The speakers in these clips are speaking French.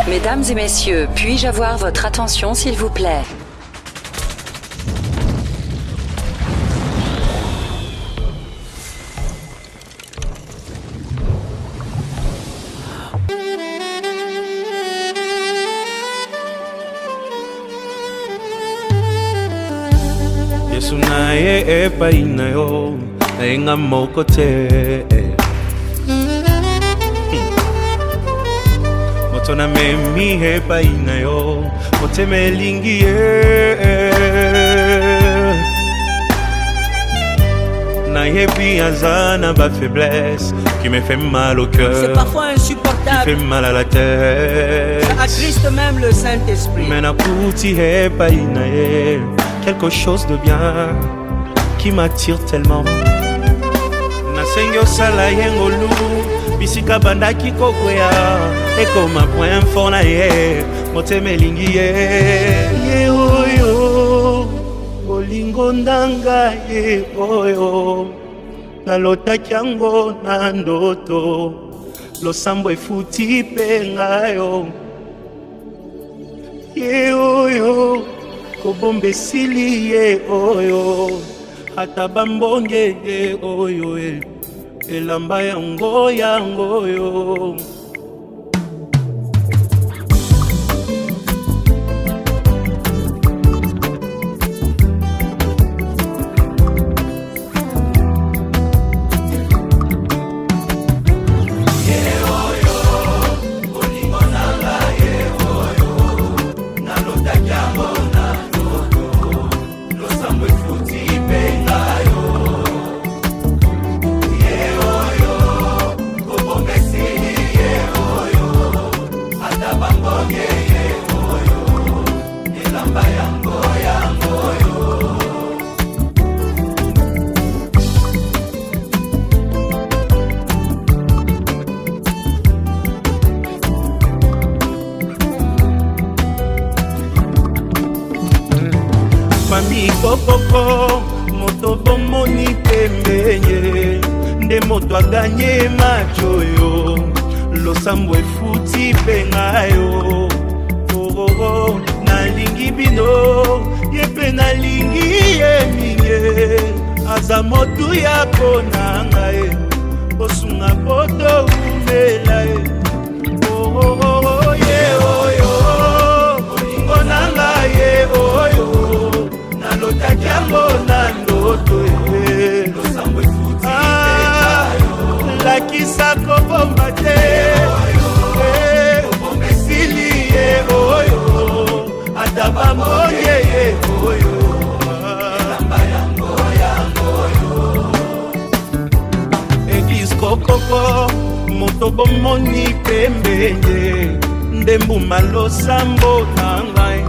Mesdames et messieurs, puis-je avoir votre attention s'il vous plaît? Yesu naye epai na yo nayenga moko te moto na memi epai na yo motema elingi ye nayebi aza na ba faiblesse qui me fait mal au cœur. C'est parfois insupportable, qui fait mal à la tête, ça attriste même le Saint-Esprit. mais nakuti epai na ye quelque chose de bien qui m'attire tellement. Nasengi osala yengolu bisika bandaki kokwea ekoma point fort na ye motema elingi ye oyo olingo ndanga ye oyo nalotaki yango na ndoto losambo efuti mpe ngayo ye oyo kobomba esili ye oyo ata bambonge ye oyo elamba yango yangoyo. Mami kokoko moto bomoni pembenye nde moto aganye macho yo losambo efuti pengayo oh, nalingi bino yepe nalingi ye minye aza motu ya ponanga ye osunga poto umela ye oh, ye oyo olingo nanga ye oyo nalotaki yango na ndoto losambo efuti lakisa kobomba te kobomba esili ye oyo ata bamonye ye oyo elamba yango yangoyo eglise kokoko moto bomoni pembenye nde mbuma losambo na ngai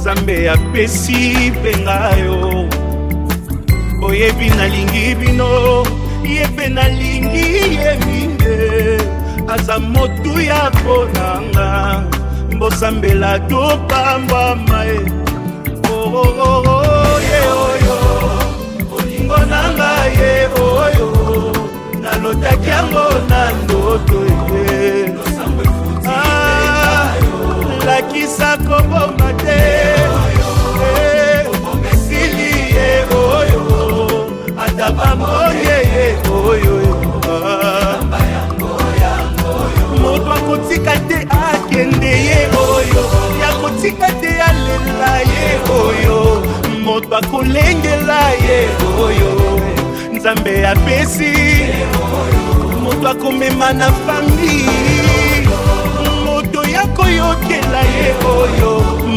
Nzambe apesi pengayo oyebi nalingi bino yepe nalingi ye minde aza motu ya konanga mbosambela topambwama ye ye oyo olingo nanga ye oyo nalotaki yango na ndoto ye lakisa kobomba te esili ye oyo ata bamonye ye oyo moto akotika te akende ye oyo yakotika te alela ye oyo moto akolengela ye oyo Nzambe apesi moto akomema na fami yako yokela ye oyo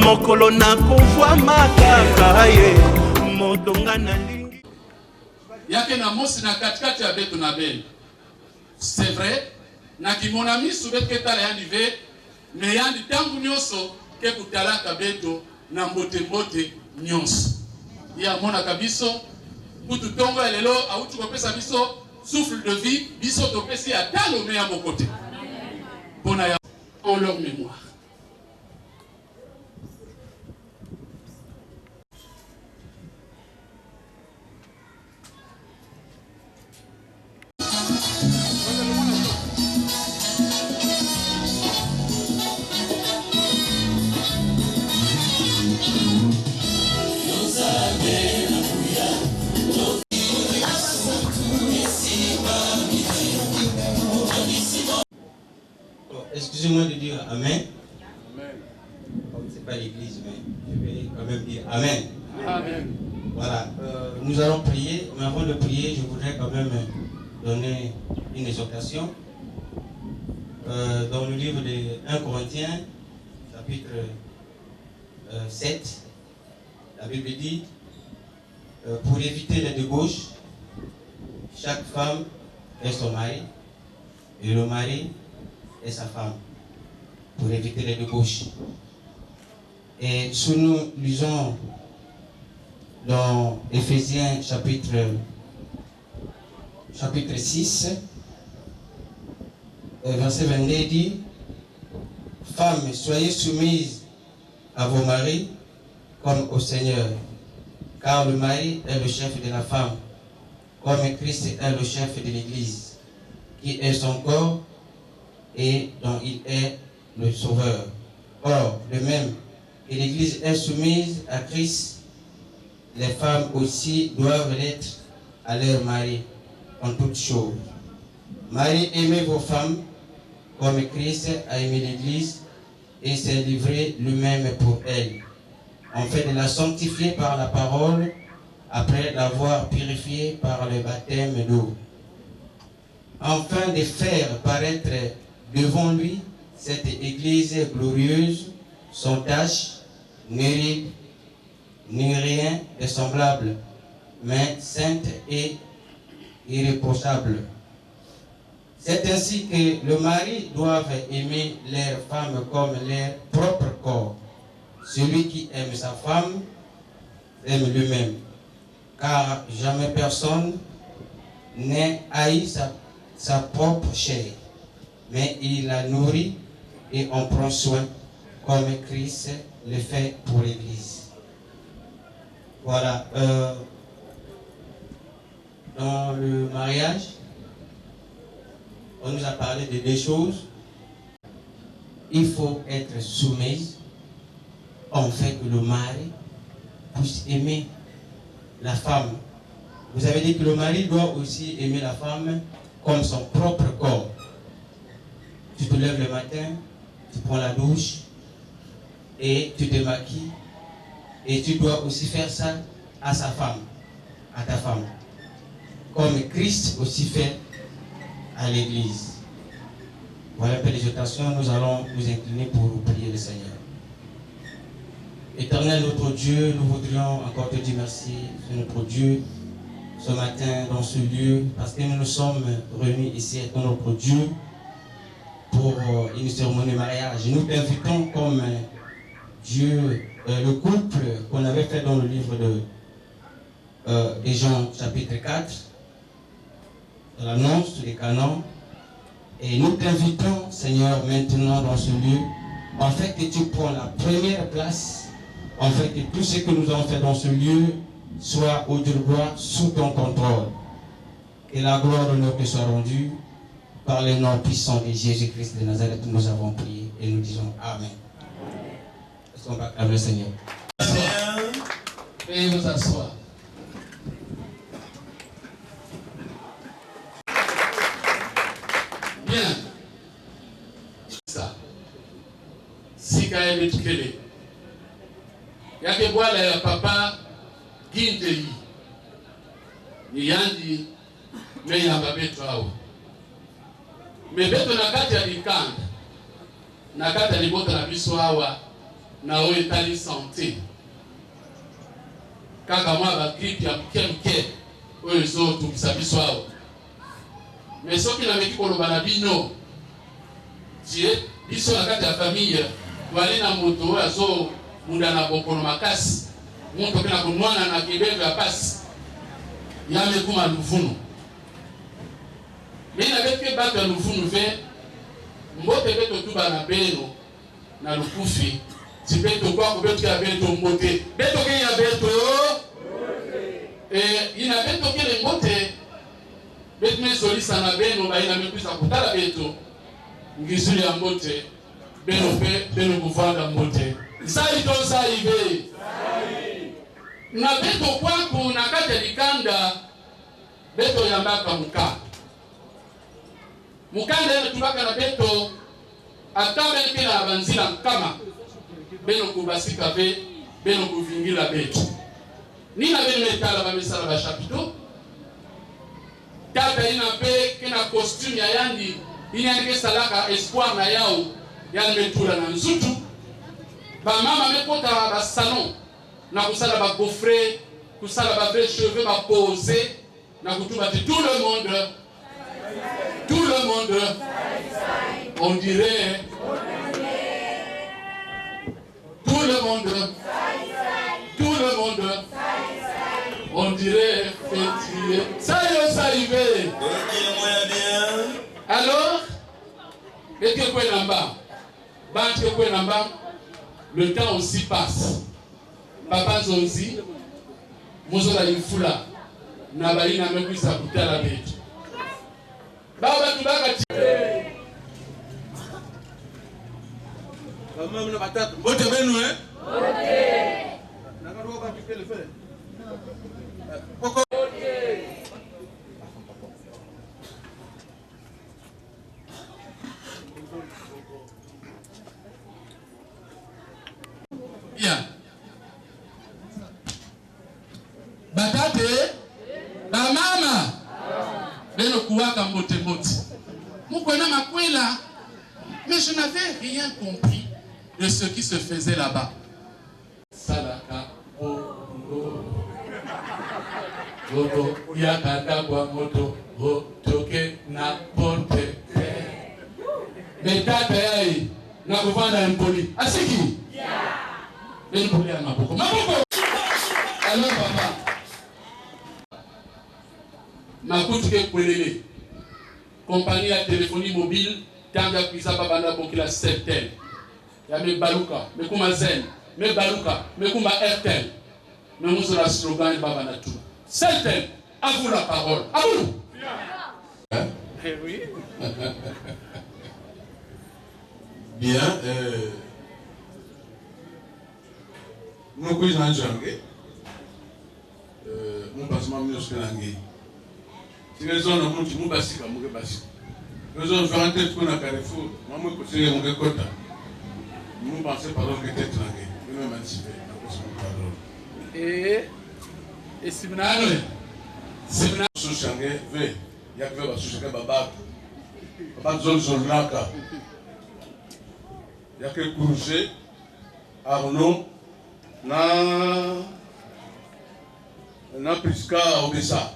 mokolo na kovwa makaka ye modonga na lingi yake na mosi na katikati ya beto na bele c'est vrai na kimona misu beto ketala yandi ve me yandi tangu nyonso ke kutalaka beto na mbote mbote nyonso ya mona kabiso kutu tongo ya lelo autu kopesa biso souffle de vie biso topesi ya talo me ya mokote pona ya en leur mémoire. dire Amen. Comme ce n'est pas l'église, mais je vais quand même dire Amen. Amen. Voilà, nous allons prier, mais avant de prier, je voudrais quand même donner une exhortation. Dans le livre de 1 Corinthiens, chapitre 7, la Bible dit, pour éviter les débauches, chaque femme est son mari, et le mari est sa femme, pour éviter les débauches. Et si nous lisons dans Éphésiens chapitre 6, verset 22 dit, femmes, soyez soumises à vos maris comme au Seigneur, car le mari est le chef de la femme, comme Christ est le chef de l'Église, qui est son corps et dont il est le sauveur. Or, de même que l'Église est soumise à Christ, les femmes aussi doivent l'être à leur mari en toutes choses. Marie, aimez vos femmes comme Christ a aimé l'Église et s'est livré lui-même pour elle, en fait de la sanctifier par la parole, après l'avoir purifiée par le baptême d'eau, afin de faire paraître devant lui cette Église glorieuse, sans tache, ni ride, ni rien de semblable, mais sainte et irréprochable. C'est ainsi que le mari doit aimer leur femme comme leur propre corps. Celui qui aime sa femme aime lui-même, car jamais personne n'a haï sa propre chair, mais il la nourrit et en prend soin, comme Christ le fait pour l'Église. Voilà. Dans le mariage, on nous a parlé de deux choses. Il faut être soumise, en fait que le mari puisse aimer la femme. Vous avez dit que le mari doit aussi aimer la femme comme son propre corps. Tu te lèves le matin, tu prends la douche et tu te maquilles, et tu dois aussi faire ça à sa femme, à ta femme, comme Christ aussi fait à l'Église. Voilà un peu l'exhortation. Nous allons nous incliner pour prier le Seigneur. Éternel notre Dieu, nous voudrions encore te dire merci, notre Dieu, ce matin dans ce lieu, parce que nous nous sommes réunis ici avec notre Dieu pour une cérémonie de mariage. Nous t'invitons comme Dieu, le couple qu'on avait fait dans le livre de Jean chapitre 4, l'annonce des canons. Et nous t'invitons, Seigneur, maintenant dans ce lieu, en fait que tu prends la première place, en fait que tout ce que nous avons fait dans ce lieu soit au Dieu de gloire sous ton contrôle. Que la gloire de l'honneur te soit rendue par le nom puissant de Jésus-Christ de Nazareth. Nous avons prié et nous disons Amen. Est-ce qu'on va acclamer le Seigneur? Veuillez vous asseoir. Bien. Ça. Sika emetukele. Yake bwala ya papa gindeli. Ni yandi me yamba betu hao. Mebeto na kati ya likanda. Na kati ya libota na biso hawa na oyo etali santé. Kaka mwa ba grippe ya mke oyo ezotukisa biso hawa. Mais soki na meki koloba na bino tie biso na kati ya famille wali na moto oyo azo munda na bokono makasi moto pena kunwana na kibebe ya pasi ya mekuma luvunu mina beke bato ya luvunu ve mbote beto tuba na beno na lukufi ti beto kwako beto ya beto mbote beto ke ya beto ina beto ke le mbote beto me solisa na beno ba ina mekuisa kutala beto ngizuli ya mbote beno pe beno kuvanga mbote sai to sai be na beto kwako na kati likanda beto ya mbaka mukanda ene tubaka na beto Ataba ke na banzila kama. Beno kubasika ve, beno kuvingila betu. Nina beno metala ba misala ba chapiteau. Tata ina pe kena costume ya yandi. Ina ke salaka espoir na yao. Yana metula na nzutu. Ba mama mekota ba salon. Na kusala ba gaufret, kusala ba bel cheveux ba poser. Na kutuba tout le monde. Tout le monde. On dirait. Tout le monde. Tout le monde. On dirait fétier. Ça y est, ça y est. Alors, et que quoi namba? Le temps aussi passe. Papa Zonzi, Mozola Infula, Nabali na meku sa kutala betu. Baba tubaka ti. Mama na batata. Bote benu Bote. Nakaro ba tu le faire. Poko. Bien. Batate, ba mama, beno kuwaka mbote mbote. Moukwena makwela, mais je n'avais rien compris de ce qui se faisait là-bas. Salaka, Gogo, yakata kwa moto, toke na ponte. Betata yai, na kuvanda mpoli. Asiki? Yeah. Mpoli ya maboko. Maboko! Alors papa. Makutu ke kwelele. Compagnie ya téléphonie mobile, tanga kuisa babanda bokila Septel. Ya me baluka, me kuma Zen, me baluka, me kuma Airtel. Me muso la slogan babanda tout. Septel, à vous la parole. À vous. Hein? Oui. Bien, nous couillons en janvier. Nous passons à mieux que l'anglais. Si les gens ont dit, nous bassi comme nous bassi. Les gens ont rentré tout dans Carrefour. Moi, je suis un peu content. Nous pensons par l'autre tête l'anglais. Nous même anticipé. Et si vous n'avez pas Sous-changué, il y a que vous sous-changué Baba. Baba zone naka. Il y a que Courget, Arnaud, na Priska Obesa.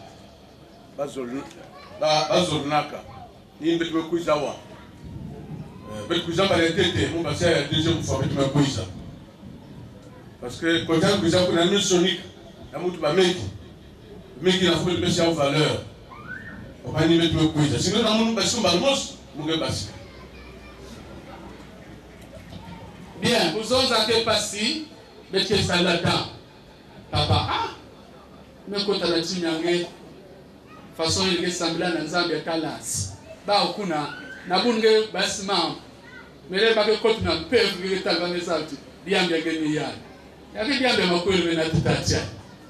Bazolnaka. Ni mbetwe kuiza wa. Bet kuiza baletete, mon passé à deuxième fois bet me kuiza. Parce que quand on kuiza kuna une sonique, la mutu ba meki. Meki na faut le en valeur. On va ni betwe kuiza. Sinon na mon bassi balmos, mon bassi. Bien, vous avez passé, mais que ça l'attend. Papa, ah, mais quand on a dit façon il est semblant à Zambia Kalas. Ba okuna na bunge basma. Mais ba ke kotu na pevu ke talvane salti. Diambia geni ya. Ya ke diambia makwele na tutatia.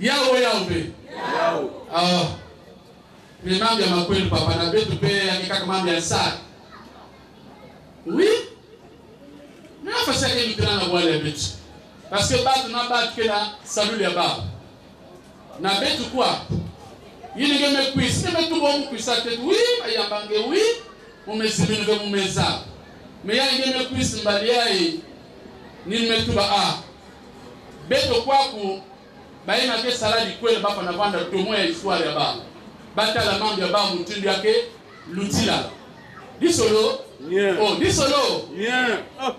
Yao yawe. Yao. Ah. Ni mambo ya makwele papa na betu pe ya kaka mambo ya saa. Oui. Na fasa ke mtana na wale betu. Parce que batu na batu ke na salut ya baba. Na betu kwa il ne me puisse, ne me tout bon puisse tête oui, ayambange oui, on me sibine de mon mesa. Mais il ne me puisse mbalia et ni me tout ba beto kwa ku ba ina ke saladi kwele ba na vanda to moya histoire ya ba. Bata la mambo ya ba mutindi yake lutila. Disolo? Yeah. Oh, disolo. Yeah. Oh.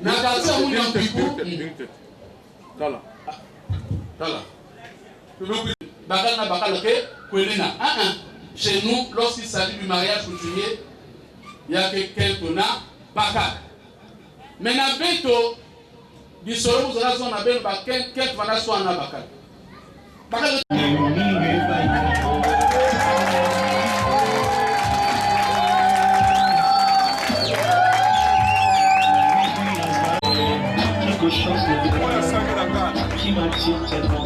Na kaza muni ampiku. Tala. Tala. Bakana bakala ke kwelina. Chez nous, lorsqu'il s'agit du mariage coutumier, il y a quelqu'un qui a bakala. Mais na beto du solo vous allez on a ben bakal quel va la soit na bakala. Bakala qui m'attire tellement.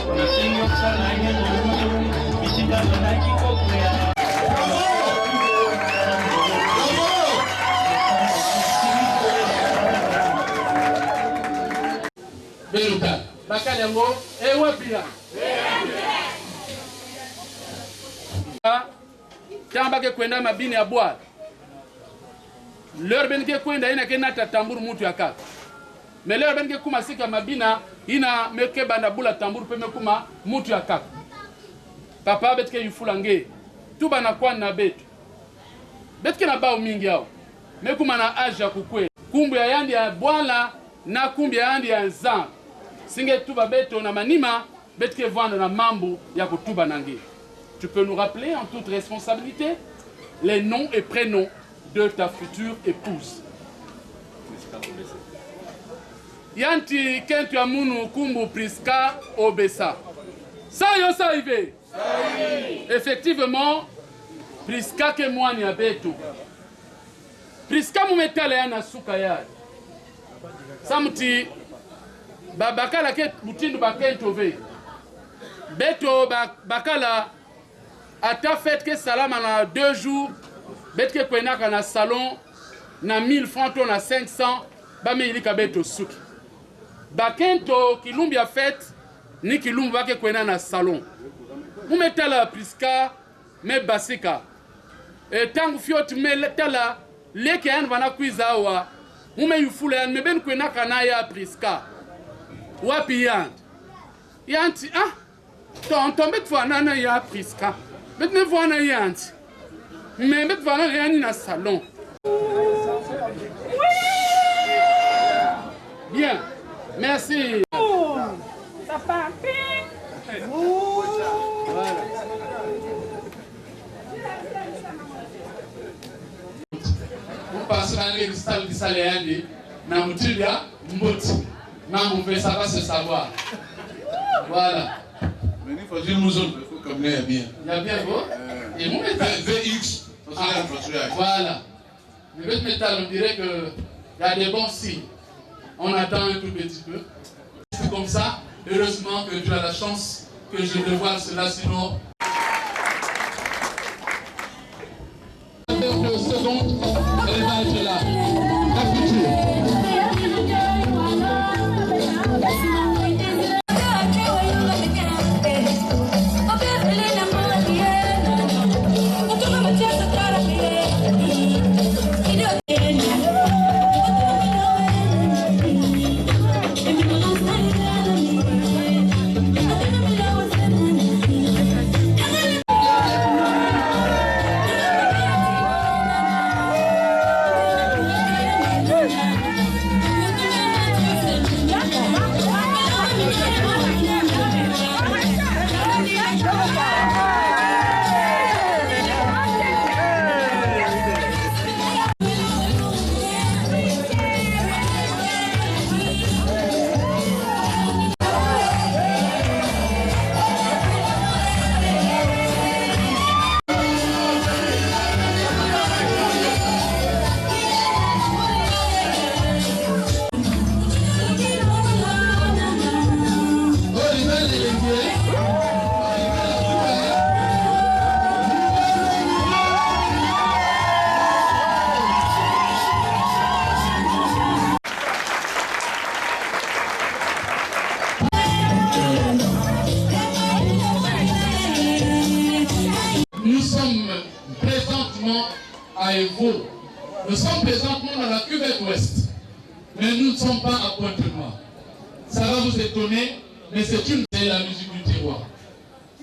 On a signé au salarié de ici dans le lac qui beluka bakali yango ewapia tamba ke kwenda mabini ya bwa leur ben ke kwenda ina ke nata tamburu mutu ya kaka mais leur ben ke kuma sika mabina ina meke banda bula tamburu pe mekuma mutu ya kaka papa betke yufulange tu bana kwa na betu betke na bao mingi yao mekuma na aja kukwe kumbu ya yandi ya bwala na kumbu ya yandi ya nzan singe tuba beto na manima betke vwanda na mambu ya kutuba nange. Tu peux nous rappeler en toute responsabilité les noms et prénoms de ta future épouse. Yanti kentu amunu kumbu Priska Obesa. Ça yo ça ive. Effectivement, Priska ke mwani ya beto. Priska mumetale yana suka ya. Samuti babakala ke butindu bakento ve. Beto bakala ata fait que salama na 2 jours bet ke kwenaka na salon na 1000 francs to na 500 ba me ilika beto suki bakento kilumbi a fait ni kilumbi bake kwena na salon mumetala Priska me basika tangu fioti me tala leke yan vana kwiza awa mume yufula yan me ben kwenaka na ya Priska wapi yanti ton bet fana na ya Priska bet me vana yanti mais bet vana yani na salon. Bien, merci. Papa. Voilà. Vous passez dans les cristal qui s'allait na mutilia mboti. Maman fait ça va se savoir. Voilà. Mais il faut dire nous autres, il faut comme bien. Il y a bien beau. Et mon métal VX. Voilà. Le métal, on dirait que il y a des bons signes. On attend un tout petit peu. C'est comme ça. Heureusement que tu as la chance que je te vois cela, sinon. 2 secondes, elle va être là. La future. Nous sommes présentement à Evo. Nous sommes présentement dans la cuvette ouest. Mais nous ne sommes pas à Pointe-Noire. Ça va vous étonner, mais c'est la musique du terroir.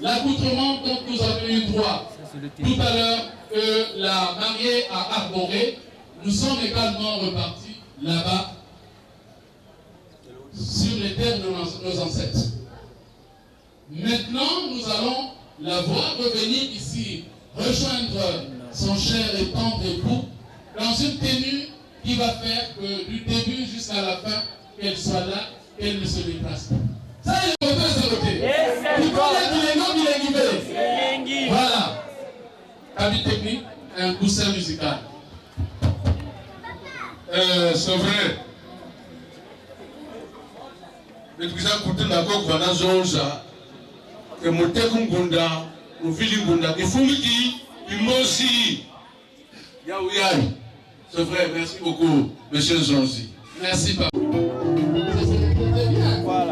L'accoutrement dont nous avons eu droit tout à l'heure que la mariée a arboré, nous sommes également repartis là-bas sur les terres de nos ancêtres. Maintenant, nous allons la voir revenir ici, rejoindre son cher et tendre époux dans une tenue qui va faire que du début jusqu'à la fin, qu'elle soit là, qu'elle ne se déplace pas. Ça, il faut faire ce côté. Voilà. Habit technique, un coussin musical. C'est vrai. Mais tu as écouté la coque pendant Zonza. Que mon Tekungunda, mon Philibunda, que Fumiki, Imosi. Yaouyai. C'est vrai, merci beaucoup, monsieur Zonzi. Merci, papa. Voilà.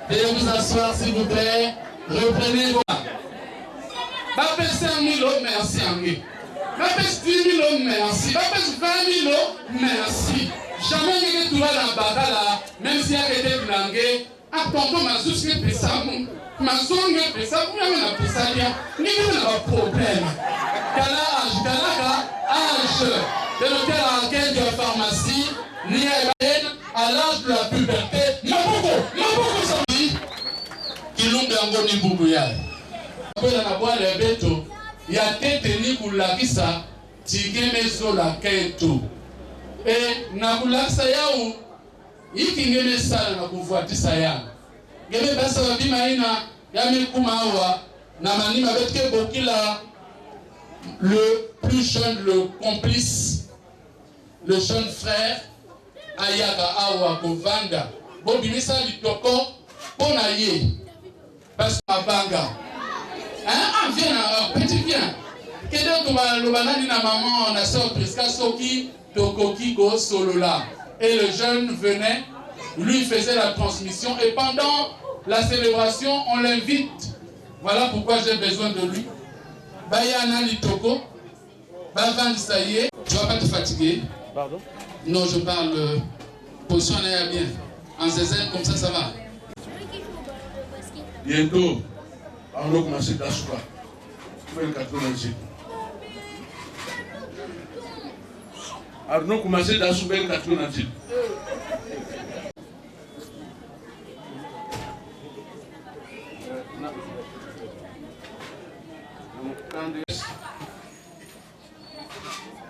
Veuillez vous asseoir, s'il vous plaît. Reprenez vos mains. Bapes 5 000 merci Angé. Bapes 10 000 merci. Bapes 20 000 merci. Jamais il n'y a pas de bagala, même si il y a des blancs. À tonton Mazous qui est pessamou. Mazou qui est pessamou, il y a un pesalia. Il y a un problème. Kala âge de l'hôtel à laquelle de la pharmacie, ni à l'âge de la puberté. Maboko ça dit. Kilumbe angoni bubu ya. Kwela na bwale beto ya tete ni kulakisa tigeme zola keto. Na kulakisa yao iki ngeme sala na kufuatisa yangu. Ngeme basa wabima ina yami kumawa na manima betke bokila le plus jeune, le complice, le jeune frère Ayaga Awa Kovanga. Bon bimisa litoko ponaye parce que Abanga. Hein, viens, petit viens. Qu'est-ce que le banani na maman on a sorti presque soki tokoki go solola. Et le jeune venait, lui faisait la transmission et pendant la célébration on l'invite. Voilà pourquoi j'ai besoin de lui. Bayana litoko, Bavan ça y est. Tu vas pas te fatiguer. Pardon? Non, je parle position à bien. En zézène, comme ça va. Bientôt, on va commencer d'asseoir. Alors, nous commençons d'asseoir 90.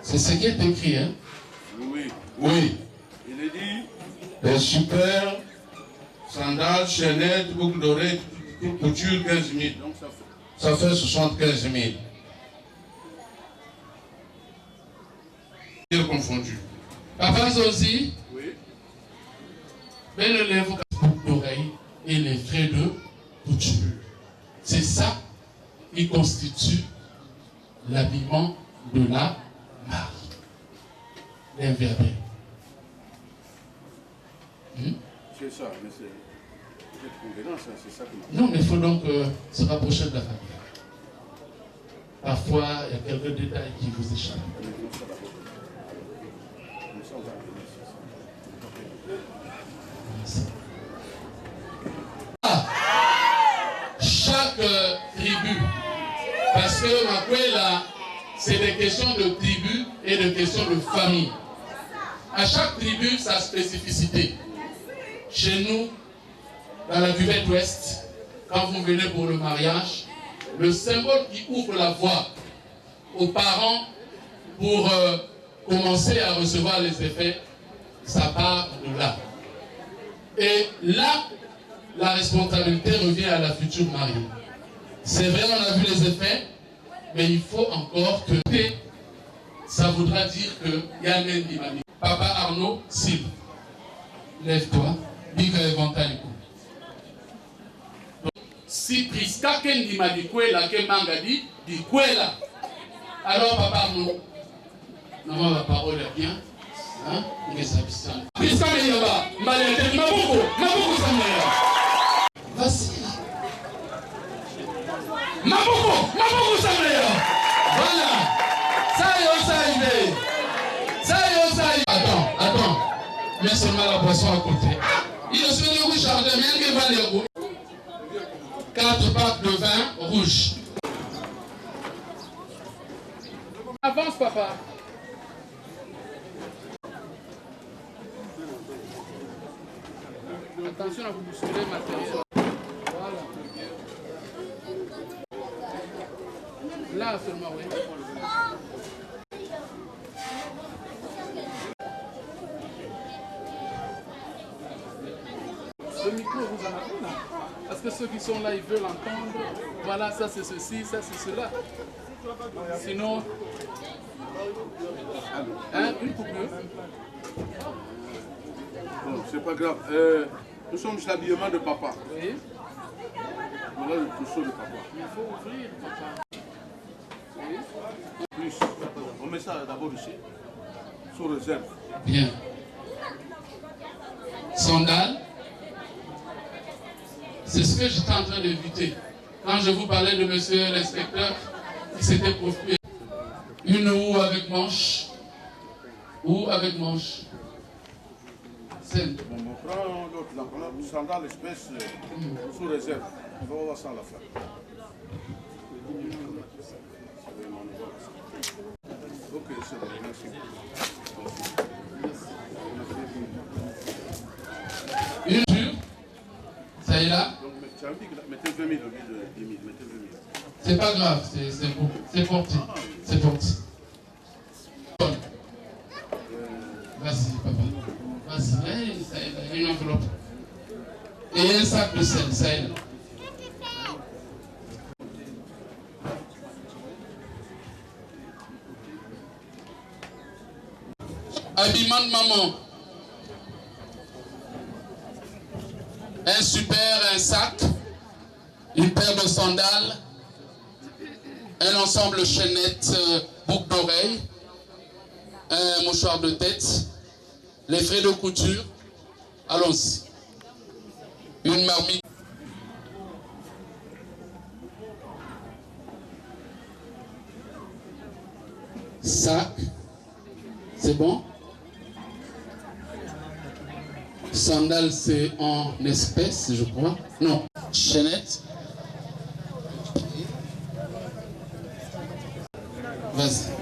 C'est ce qui est écrit, hein? Oui. Oui. Il est dit, Les super, sandales, chaînettes, boucles d'oreilles, toute couture, 15 000. Donc ça fait 75 000. Bien confondu. Papa Zozi, Oui. ben le lèvre d'oreille et les frais de couture. C'est ça qui constitue l'habillement de la mariée. L'inverbé. C'est ça, mais c'est peut-être convenant, c'est ça que... Non, mais il faut donc se rapprocher de la famille. Parfois, il y a quelques détails qui vous échappent. Chaque tribu, parce que Makwela, c'est des questions de tribu et des questions de famille. À chaque tribu, sa spécificité. Chez nous, dans la cuvette ouest, quand vous venez pour le mariage, le symbole qui ouvre la voie aux parents pour commencer à recevoir les effets, ça part de là. Et là, la responsabilité revient à la future mariée. C'est vrai, on a vu les effets, mais il faut encore que ça voudra dire que Yamen Dimani. Papa Arnaud, Sil, lève-toi, Biga Evantalico. Si Priska Ken Dimani Kwela, Ken Mangadi, dit Kwela. Alors, Papa Arnaud, non, la parole est bien. Hein? Priska Meyaba, Malete, Maboko, Maboko Samaya. Vas-y. Maboko Samaya. Voilà. Ça y est, ça y est. Ça y est, ça y est. Attends. Mets seulement la boisson à côté. Il est sur le rouge jardin, mais il va les rouges. 4 packs de vin rouge. Avance, papa. Attention à vous bousculer le matériel. Voilà. Là seulement, oui. Le micro, vous en avez là. Parce que ceux qui sont là, ils veulent entendre. Voilà, ça c'est ceci, ça c'est cela. Sinon, hein, une coupe bleue. Bon, c'est pas grave. Nous sommes chez l'habillement de papa. Oui. Voilà le trousseau de papa. Il faut ouvrir, papa. Oui. Plus. On met ça d'abord ici. Sous réserve. Bien. Sandales. C'est ce que j'étais en train d'éviter. Quand je vous parlais de monsieur l'inspecteur, il s'était profité. Une houe avec manche. Ou avec manche. Bon, on prend l'autre, là, on a sandales espèce sous réserve. On va voir ça à la fin. Ok, c'est bon, merci. Une dure. Ça est là. Donc, mettez 20 000 au lieu de 10 000. Mettez 20 000. C'est pas grave, c'est bon. C'est parti. C'est parti. Vas-y, papa. Vas-y, ça est là. Une enveloppe. Et un sac de sel, ça est là. Habillement de maman. Un super, un sac, une paire de sandales, un ensemble chaînette, boucle d'oreille, un mouchoir de tête, les frais de couture. Allons-y. Une marmite. Sac. C'est bon? Sandales, c'est en espèces, je crois. Non. Chaînette. Vas-y.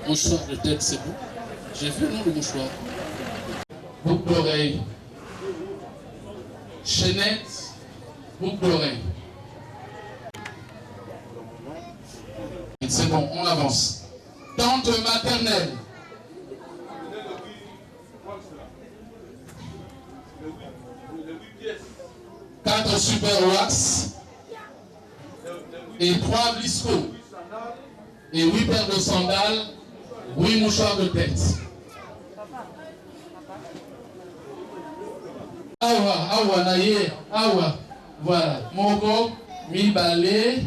Mouchoir de tête, c'est bon. J'ai vu le nom du mouchoir. Boucle d'oreille. Chaînette. Boucle d'oreille. C'est bon, on avance. Tante maternelle. 4 super wax et 3 blisco et 8 paires de sandales, 8 mouchoirs de tête. Awa, naye, awa. Voilà. Moko, mi balé,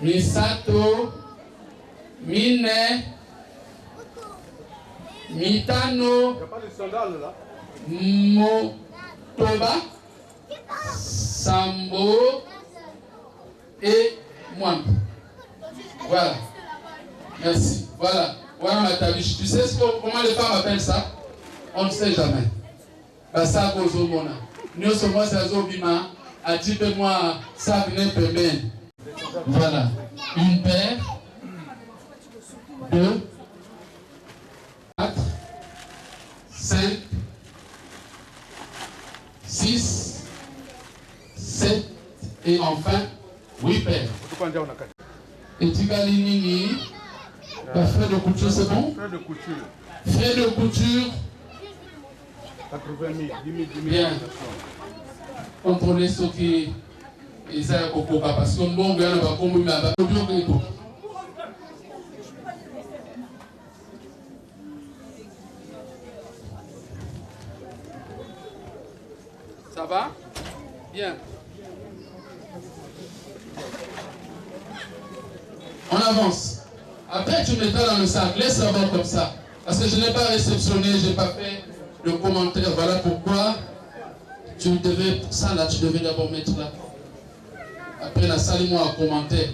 mi sato, mi ne, mi tano. Il n'y a pas de sandales là? Motoba, Sambo et moi. Voilà. Merci. Voilà. Voilà ma tabiche. Tu sais comment les femmes appellent ça? On ne sait jamais. Basa kozo mona. Nous sommes à Zobima. A dit de moi, ça venait pemben. Voilà. Une paire, 2, 4, Et enfin, oui, père. Et Tigalinini, frais de couture, c'est bon? Frais de couture. Frais de couture. 80 000, 10 000, 10 000. Bien. Contrôlez ce qui est à Kokoka parce que bon, gars, va comme il va ça va? Bien. On avance. Après, tu mets ça dans le sac. Laisse savoir comme ça. Parce que je n'ai pas réceptionné, je n'ai pas fait de commentaire. Voilà pourquoi tu devais, ça là, tu devais d'abord mettre là. Après, la salle, moi, un commentaire.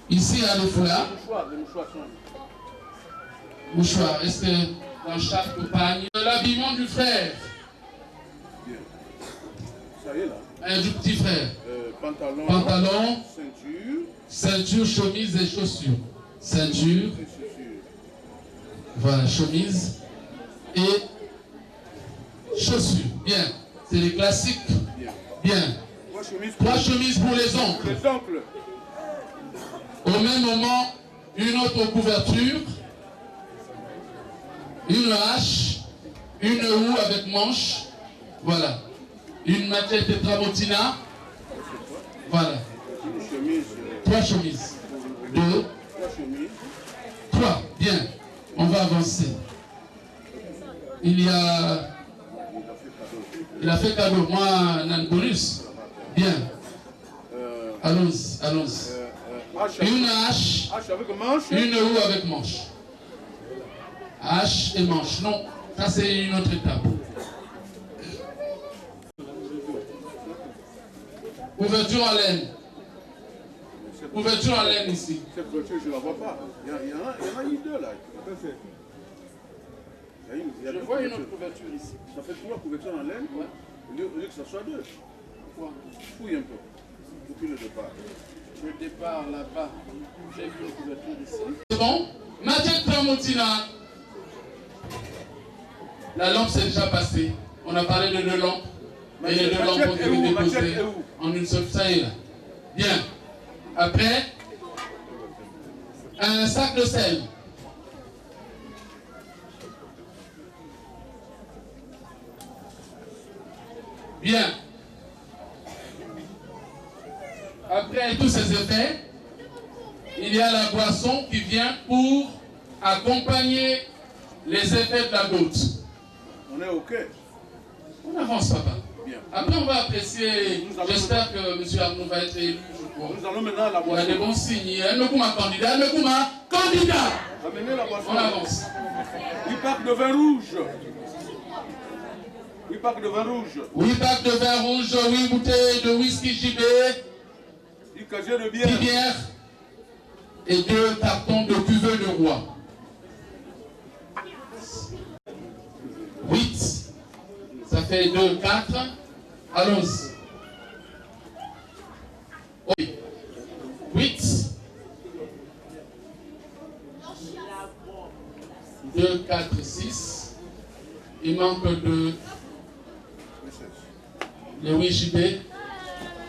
Ici, il y a le foulard. Mouchoir. Est-ce que dans chaque compagne, l'habillement du frère? Ça y est là. Du petit frère. Pantalon, ceinture, chemise et chaussures. Ceinture, voilà, chemise et chaussures. Bien, c'est les classiques. Bien. 3 chemises pour les oncles. Au même moment, une autre couverture, une hache, une houe avec manche. Voilà. Une machette tramontina. Voilà. 3 chemises. 2. 3. Bien. On va avancer. Il a fait cadeau. Moi, un bonus. Bien. Allons-y. Allons-y. Une hache. Une houe avec manche. Hache et manche. Non. Ça, c'est une autre étape. Couverture en laine. Couverture en laine ici. Cette voiture, je ne la vois pas. Il y en a eu 2 là. Je vois une autre couverture ici. Ça fait 3 couvertures en laine, Ouais. au lieu que ça soit 2. Pourquoi? Fouille un peu. Depuis le départ. Le départ là-bas. J'ai vu une couverture ici. C'est bon? Machette Tramontina. La lampe s'est déjà passée. On a parlé de 2 lampes. Et les 2 lampes ont été déposées en une seule. Ça y est là. Bien. Après, un sac de sel. Bien. Après tous ces effets, il y a la boisson qui vient pour accompagner les effets de la dot. On est OK. On avance, papa. Bien. Après, on va apprécier. J'espère que M. Arnaud va être élu. Nous allons maintenant à la Il y a des boisson. bons signes. Elle me coupe un candidat. Elle me coupe un candidat. Amenez la boisson. On avance. 8 packs de vin rouge. 8 packs de vin rouge. 8 packs de vin rouge, 8 bouteilles de whisky JB, Du casier de bière. 10 bières et 2 cartons de cuvée de roi. 8. Ça fait 2, 4. Allons-y. 8. 2, 4, 6. Il manque de... Les 8 JB.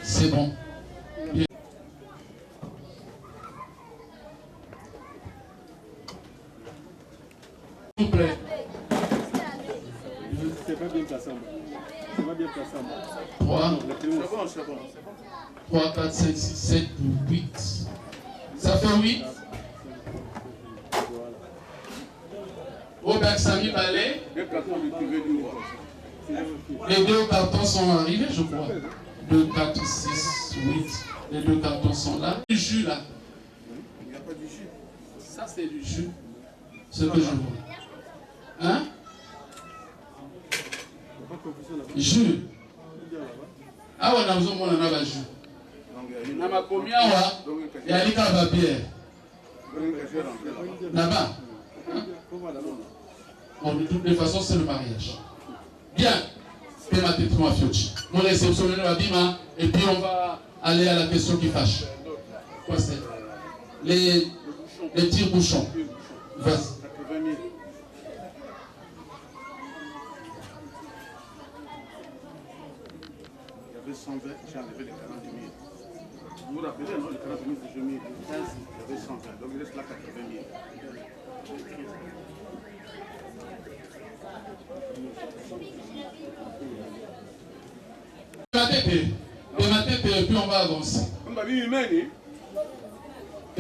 C'est bon. Bien. S'il vous plaît. C'est pas bien placé. C'est pas bien placé. 3, C'est bon, c'est bon. 3, 4, 5, 6, 7, 8. Ça fait 8. Robert Samy Ballet. 2 cartons de cuvée du roi. Les 2 cartons sont arrivés, je crois. 2, 4, 6, 8. Les 2 cartons sont là. Du jus là. Il n'y a pas du jus. Ça, c'est du jus. Ce que je vois. Hein? Jus. Ah ouais, on a un jus. On a combien il y a des cas de bière. Là-bas. Bon, de toutes les façons, c'est le mariage. Bien. C'est ma tête, moi, Fiochi. Nous réceptionnons la bima et puis on va aller à la question qui fâche. Quoi c'est? Les tire-bouchons. Vas-y. 80 000. j'avais 120, j'ai enlevé les 40 000. Vous vous rappelez, non, les 40 000 que j'ai mis, le 15, j'avais 120, donc il reste là 80 000. Et ma tête, et puis on va avancer. Et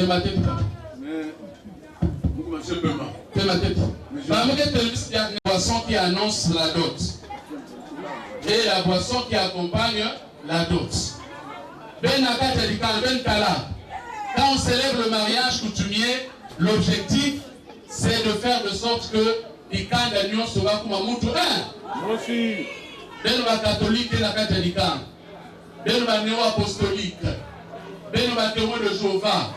ma tête, et ma tête. Il y a une boisson qui annonce la dot. Et la boisson qui accompagne la dot. Quand on célèbre le mariage coutumier, l'objectif c'est de faire de sorte que les camps d'union soient comme un mouton. Moi aussi. Ben va catholique et la catholique. Ben va néo-apostolique. Ben va témoin de Jéhovah.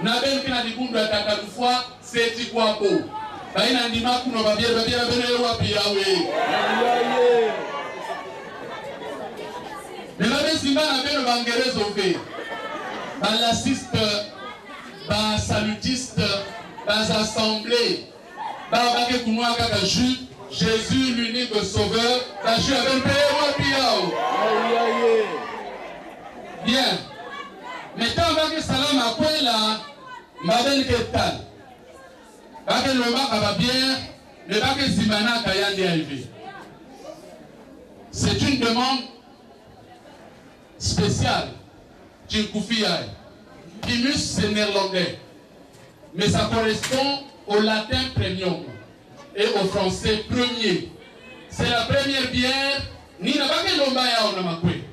Na ben qui n'a dit qu'on doit attaquer une fois, c'est quoi pour? Ben il a dit ma qu'on va bien ben wa piawe. Mais la ben simba na ben va ngere zové. Ben l'assiste, ben salutiste, ben assemblée, ben va que pour moi kaka jus. Jésus l'unique sauveur, ben je vais payer wa piawe. Bien. Maintenant, on va que salam à quoi là, ma belle Ketal. Va que le bac va bien, le bac est Simana Kayandi arrivé. C'est une demande spéciale. Tchinkoufiaï. Timus, c'est néerlandais. Mais ça correspond au latin premium et au français premier. C'est la première bière. Ni n'a pas que l'omba ya on a makwe.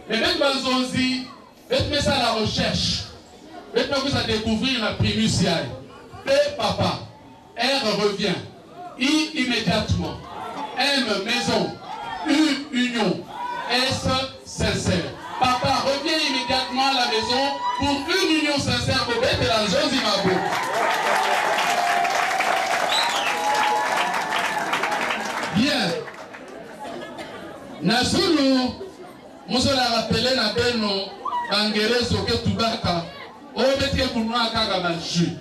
Mais même Banzonzi, faites-moi ça à la recherche. Faites-moi que ça découvrir la primus. P, papa. R, revient. I, immédiatement. M, maison. U, union. S, sincère. Papa, reviens immédiatement à la maison pour une union sincère. Pour mettre la chose imabou. Bien. Nazulu. Nous la rappelé na beno Bangerezo ke tubaka. O betike kunwa kaka na jus.